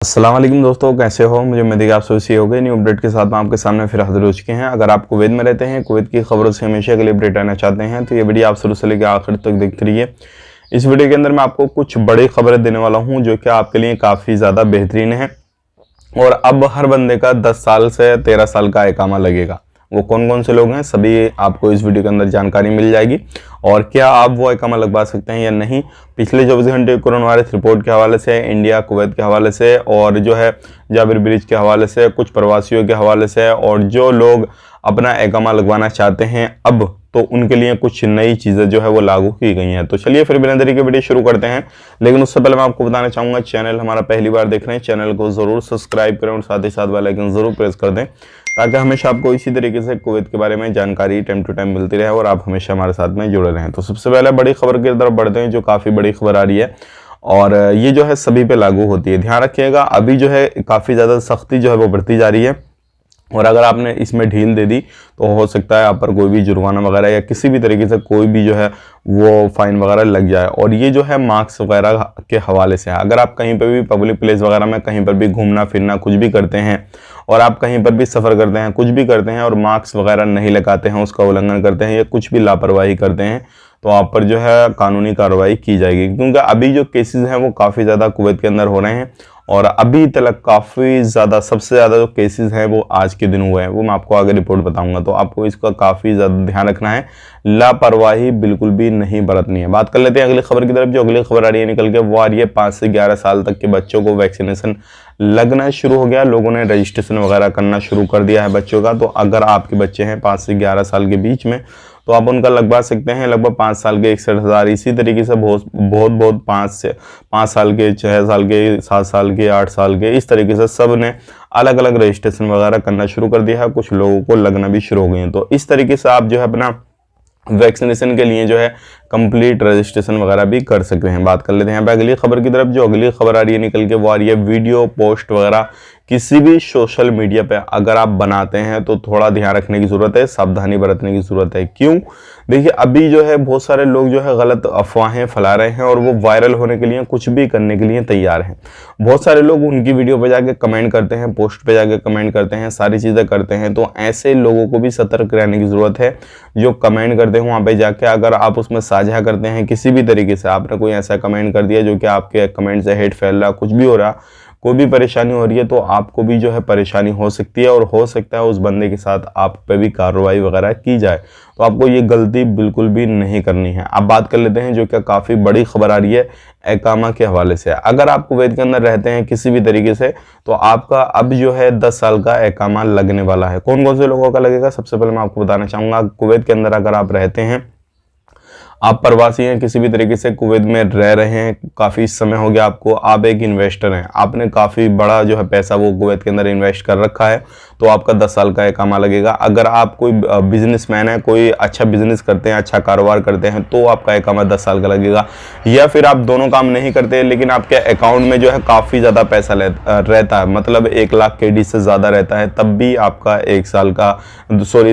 अस्सलाम वालेकुम दोस्तों, कैसे हो? मुझे उम्मीद है कि आप सभी हो गए। न्यू अपडेट के साथ में आपके सामने फिर हाजिर हो चुके हैं। अगर आप कुवैत में रहते हैं, कुवैत की खबरों से हमेशा के लिए अपडेट आना चाहते हैं तो ये वीडियो आप शुरू से लेकर आखिर तक देखते रहिए। इस वीडियो के अंदर मैं आपको कुछ बड़ी खबरें देने वाला हूँ जो कि आपके लिए काफ़ी ज़्यादा बेहतरीन है। और अब हर बंदे का 10 साल से 13 साल का इकामा लगेगा। वो कौन कौन से लोग हैं सभी आपको इस वीडियो के अंदर जानकारी मिल जाएगी। और क्या आप वो इकामा लगवा सकते हैं या नहीं, पिछले 24 घंटे कोरोना वायरस रिपोर्ट के हवाले से, इंडिया कुवैत के हवाले से, और जो है जाबिर ब्रिज के हवाले से, कुछ प्रवासियों के हवाले से, और जो लोग अपना इकामा लगवाना चाहते हैं अब तो उनके लिए कुछ नई चीज़ें जो है वो लागू की गई हैं। तो चलिए फिर बिना देरी के वीडियो शुरू करते हैं। लेकिन उससे पहले मैं आपको बताना चाहूँगा, चैनल हमारा पहली बार देख रहे हैं, चैनल को ज़रूर सब्सक्राइब करें और साथ ही साथ बेल आइकन ज़रूर प्रेस कर दें ताकि हमेशा आपको इसी तरीके से कुवैत के बारे में जानकारी टाइम टू टाइम मिलती रहे और आप हमेशा हमारे साथ में जुड़े रहें। तो सबसे पहले बड़ी खबर की तरफ बढ़ते हैं, जो काफ़ी बड़ी खबर आ रही है और ये जो है सभी पे लागू होती है। ध्यान रखिएगा, अभी जो है काफ़ी ज़्यादा सख्ती जो है वो बढ़ती जा रही है और अगर आपने इसमें ढील दे दी तो हो सकता है आप पर कोई भी जुर्माना वगैरह या किसी भी तरीके से कोई भी जो है वो फाइन वगैरह लग जाए। और ये जो है मार्क्स वगैरह के हवाले से है। अगर आप कहीं पर भी पब्लिक प्लेस वगैरह में कहीं पर भी घूमना फिरना कुछ भी करते हैं और आप कहीं पर भी सफ़र करते हैं, कुछ भी करते हैं और मार्क्स वगैरह नहीं लगाते हैं, उसका उल्लंघन करते हैं या कुछ भी लापरवाही करते हैं तो आप पर जो है कानूनी कार्रवाई की जाएगी। क्योंकि अभी जो केसेस हैं वो काफ़ी ज़्यादा कुवैत के अंदर हो रहे हैं और अभी तक काफ़ी ज़्यादा सबसे ज़्यादा जो केसेस हैं वो आज के दिन हुए हैं। वो मैं आपको आगे रिपोर्ट बताऊंगा, तो आपको इसका काफ़ी ज़्यादा ध्यान रखना है, लापरवाही बिल्कुल भी नहीं बरतनी है। बात कर लेते हैं अगली खबर की तरफ। जो अगली खबर आ रही है निकल के, वो आ रही है 5 से 11 साल तक के बच्चों को वैक्सीनेशन लगना शुरू हो गया। लोगों ने रजिस्ट्रेशन वगैरह करना शुरू कर दिया है बच्चों का। तो अगर आपके बच्चे हैं 5 से 11 साल के बीच में तो आप उनका लगवा सकते हैं। लगभग 5 साल के 61,000, इसी तरीके से बहुत 5 साल के, 6 साल के, 7 साल के, 8 साल के, इस तरीके से सब ने अलग अलग रजिस्ट्रेशन वगैरह करना शुरू कर दिया है। कुछ लोगों को लगना भी शुरू हो गए हैं। तो इस तरीके से आप जो है अपना वैक्सीनेशन के लिए जो है कंप्लीट रजिस्ट्रेशन वगैरह भी कर सकते हैं। बात कर लेते हैं यहाँ पे अगली खबर की तरफ। जो अगली खबर आ रही है निकल के, वो आ रही है वीडियो पोस्ट वगैरह किसी भी सोशल मीडिया पे अगर आप बनाते हैं तो थोड़ा ध्यान रखने की ज़रूरत है, सावधानी बरतने की ज़रूरत है। क्यों? देखिए, अभी जो है बहुत सारे लोग जो है गलत अफवाहें फैला रहे हैं और वो वायरल होने के लिए कुछ भी करने के लिए तैयार हैं। बहुत सारे लोग उनकी वीडियो पे जाके कमेंट करते हैं, पोस्ट पे जाके कमेंट करते हैं, सारी चीज़ें करते हैं। तो ऐसे लोगों को भी सतर्क रहने की ज़रूरत है। जो कमेंट करते हैं वहाँ पे जाके अगर आप उसमें साझा करते हैं किसी भी तरीके से, आपने कोई ऐसा कमेंट कर दिया जो कि आपके कमेंट से हेट फैल रहा, कुछ भी हो रहा, कोई भी परेशानी हो रही है तो आपको भी जो है परेशानी हो सकती है और हो सकता है उस बंदे के साथ आप पे भी कार्रवाई वगैरह की जाए। तो आपको ये गलती बिल्कुल भी नहीं करनी है। अब बात कर लेते हैं जो कि काफ़ी बड़ी खबर आ रही है इकामा के हवाले से। अगर आप कुवैत के अंदर रहते हैं किसी भी तरीके से तो आपका अब जो है 10 साल का इकामा लगने वाला है। कौन कौन से लोगों का लगेगा, सबसे पहले मैं आपको बताना चाहूँगा। कुवैत के अंदर अगर आप रहते हैं, आप प्रवासी हैं, किसी भी तरीके से कुवैत में रह रहे हैं, काफ़ी समय हो गया आपको, आप एक इन्वेस्टर हैं, आपने काफ़ी बड़ा जो है पैसा वो कुवैत के अंदर इन्वेस्ट कर रखा है तो आपका 10 साल का इकामा लगेगा। अगर आप कोई बिजनेसमैन है, कोई अच्छा बिजनेस करते हैं, अच्छा कारोबार करते हैं तो आपका इकामा 10 साल का लगेगा। या फिर आप दोनों काम नहीं करते लेकिन आपके अकाउंट में जो है काफ़ी ज़्यादा पैसा रहता है, मतलब 1 लाख KD से ज़्यादा रहता है, तब भी आपका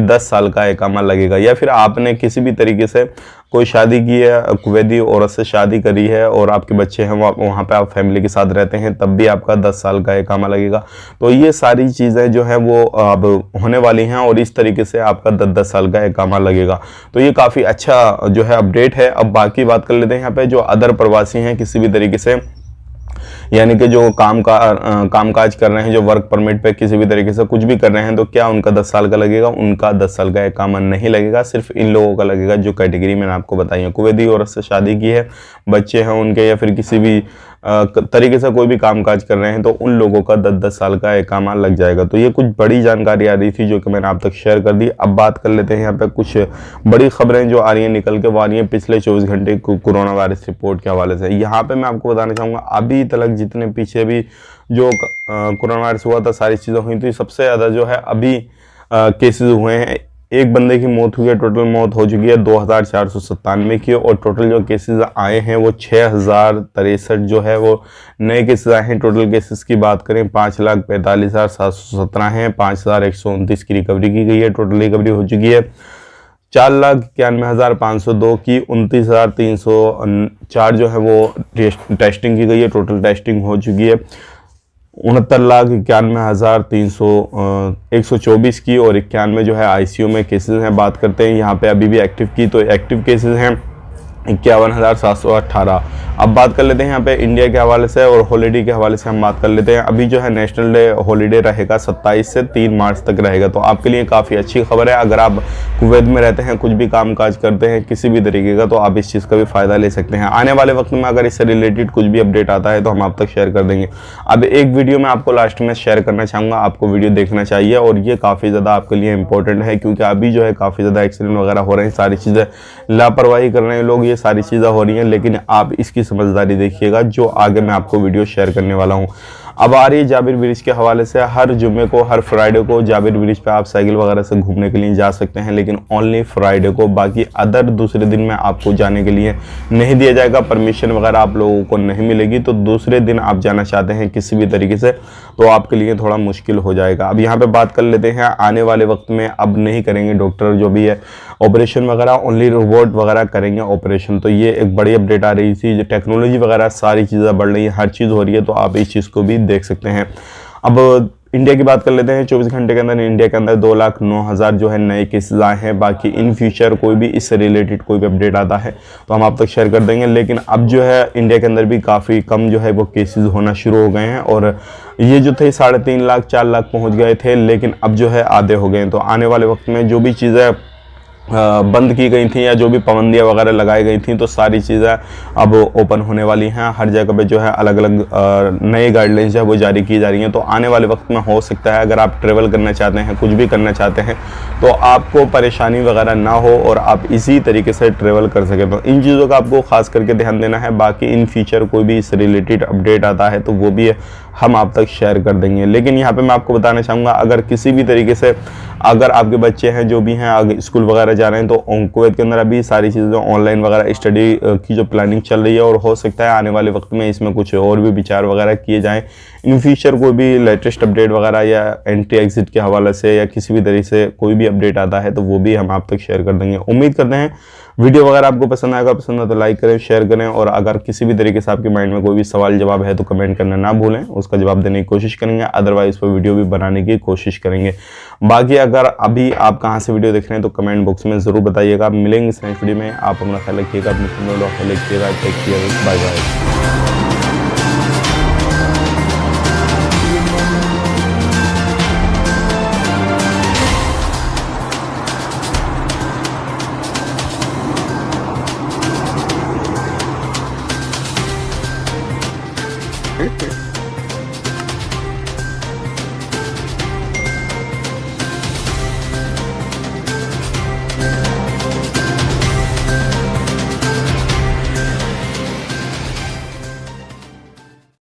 10 साल का इकामा लगेगा। या फिर आपने किसी भी तरीके से कोई शादी की है, कुवैती औरत से शादी करी है और आपके बच्चे हैं वहाँ पे आप फैमिली के साथ रहते हैं, तब भी आपका 10 साल का इकामा लगेगा। तो ये सारी चीज़ें जो है वो अब होने वाली हैं और इस तरीके से आपका 10 साल का इकामा लगेगा। तो ये काफ़ी अच्छा जो है अपडेट है। अब बाकी बात कर लेते हैं यहाँ पे जो अदर प्रवासी हैं किसी भी तरीके से, यानी कि जो कामकाज कर रहे हैं, जो वर्क परमिट पे किसी भी तरीके से कुछ भी कर रहे हैं, तो क्या उनका 10 साल का लगेगा? उनका 10 साल का इकामा नहीं लगेगा। सिर्फ इन लोगों का लगेगा जो कैटेगरी मैंने आपको बताई है। कुवैती औरत से शादी की है, बच्चे हैं उनके, या फिर किसी भी तरीके से कोई भी कामकाज कर रहे हैं तो उन लोगों का 10 साल का इकामा लग जाएगा। तो ये कुछ बड़ी जानकारी आ रही थी जो कि मैंने आप तक शेयर कर दी। अब बात कर लेते हैं यहाँ पे कुछ बड़ी खबरें जो आ रही हैं निकल के, वो आ रही हैं पिछले 24 घंटे कोरोना वायरस रिपोर्ट के हवाले से। यहाँ पे मैं आपको बताना चाहूँगा, अभी तक जितने पीछे भी जो कोरोना वायरस हुआ था, सारी चीज़ें हुई थी, सबसे ज़्यादा जो है अभी केसेस हुए हैं। एक बंदे की मौत हुई है, टोटल मौत हो चुकी है 2497 की, और टोटल जो केसेस आए हैं वो 6063 जो है वो नए केसेस आए हैं। टोटल केसेस की बात करें 5,45,717 हैं, 5,129 की रिकवरी की गई है, टोटल रिकवरी हो चुकी है 4,91,502 की, 29,304 जो है वो टेस्टिंग की गई है, टोटल टेस्टिंग हो चुकी है। 69,91,124 की, और 91 जो है आईसीयू में केसेस हैं। बात करते हैं यहाँ पे अभी भी एक्टिव की, तो एक्टिव केसेस हैं 51,718। अब बात कर लेते हैं यहाँ पे इंडिया के हवाले से और हॉलीडे के हवाले से हम बात कर लेते हैं। अभी जो है नेशनल डे हॉलीडे रहेगा 27 से 3 मार्च तक रहेगा, तो आपके लिए काफ़ी अच्छी खबर है। अगर आप कुवैत में रहते हैं, कुछ भी काम काज करते हैं किसी भी तरीके का, तो आप इस चीज़ का भी फ़ायदा ले सकते हैं। आने वाले वक्त में अगर इससे रिलेटेड कुछ भी अपडेट आता है तो हम आप तक शेयर कर देंगे। अब एक वीडियो मैं आपको लास्ट में शेयर करना चाहूँगा, आपको वीडियो देखना चाहिए और ये काफ़ी ज़्यादा आपके लिए इंपॉर्टेंट है, क्योंकि अभी जो है काफ़ी ज़्यादा एक्सीडेंट वगैरह हो रहे हैं, सारी चीज़ें लापरवाही कर रहे हैं लोग, ये सारी चीज़ें हो रही हैं। लेकिन आप इसकी समझदारी देखिएगा जो आगे मैं आपको वीडियो शेयर करने वाला हूँ। अब आ रही है जाबिर ब्रिज के हवाले से। हर जुम्मे को, हर फ्राइडे को जाबिर ब्रिज पे आप साइकिल वगैरह से घूमने के लिए जा सकते हैं, लेकिन ओनली फ्राइडे को। बाकी अदर दूसरे दिन में आपको जाने के लिए नहीं दिया जाएगा, परमिशन वगैरह आप लोगों को नहीं मिलेगी। तो दूसरे दिन आप जाना चाहते हैं किसी भी तरीके से, तो आपके लिए थोड़ा मुश्किल हो जाएगा। अब यहाँ पे बात कर लेते हैं आने वाले वक्त में अब नहीं करेंगे डॉक्टर जो भी है ऑपरेशन वगैरह, ओनली रोबोट वगैरह करेंगे ऑपरेशन। तो ये एक बड़ी अपडेट आ रही थी, जो टेक्नोलॉजी वगैरह सारी चीज़ें बढ़ रही है, हर चीज़ हो रही है, तो आप इस चीज़ को भी देख सकते हैं। अब इंडिया की बात कर लेते हैं। 24 घंटे के अंदर इंडिया के अंदर 2,09,000 जो है नए केसेस आए हैं। बाकी इन फ्यूचर कोई भी इससे रिलेटेड कोई भी अपडेट आता है तो हम आप तक शेयर कर देंगे। लेकिन अब जो है इंडिया के अंदर भी काफ़ी कम जो है वो केसेस होना शुरू हो गए हैं, और ये जो थे 3.5 लाख 4 लाख पहुँच गए थे, लेकिन अब जो है आधे हो गए हैं। तो आने वाले वक्त में जो भी चीज़ें बंद की गई थी या जो भी पाबंदियाँ वगैरह लगाई गई थी, तो सारी चीज़ें अब ओपन होने वाली हैं। हर जगह पे जो है अलग अलग नए गाइडलाइंस जो है वो जारी की जा रही हैं। तो आने वाले वक्त में हो सकता है अगर आप ट्रेवल करना चाहते हैं, कुछ भी करना चाहते हैं, तो आपको परेशानी वगैरह ना हो और आप इसी तरीके से ट्रेवल कर सकें। तो इन चीज़ों का आपको खास करके ध्यान देना है। बाकी इन फ्यूचर कोई भी इससे रिलेटेड अपडेट आता है तो वो भी हम आप तक शेयर कर देंगे। लेकिन यहाँ पे मैं आपको बताना चाहूँगा, अगर किसी भी तरीके से अगर आपके बच्चे हैं जो भी हैं आगे स्कूल वगैरह जा रहे हैं, तो कुवैत के अंदर अभी सारी चीज़ें ऑनलाइन वगैरह स्टडी की जो प्लानिंग चल रही है, और हो सकता है आने वाले वक्त में इसमें कुछ और भी विचार वगैरह किए जाएँ। इन फ्यूचर कोई भी लेटेस्ट अपडेट वगैरह या एंट्री एग्जिट के हवाले से या किसी भी तरीके से कोई भी अपडेट आता है तो वो भी हम आप तक शेयर कर देंगे। उम्मीद करते हैं वीडियो वगैरह आपको पसंद आएगा। पसंद है तो लाइक करें, शेयर करें, और अगर किसी भी तरीके से आपके माइंड में कोई भी सवाल जवाब है तो कमेंट करना ना भूलें, उसका जवाब देने की कोशिश करेंगे। अदरवाइज पर वीडियो भी बनाने की कोशिश करेंगे। बाकी अगर अभी आप कहाँ से वीडियो देख रहे हैं तो कमेंट बॉक्स में ज़रूर बताइएगा। मिलेंगे इस नेक्स्ट वीडियो में। आप अपना ख्याल रखिएगा, अपने ख्याल रखिएगा। Take care, bye bye.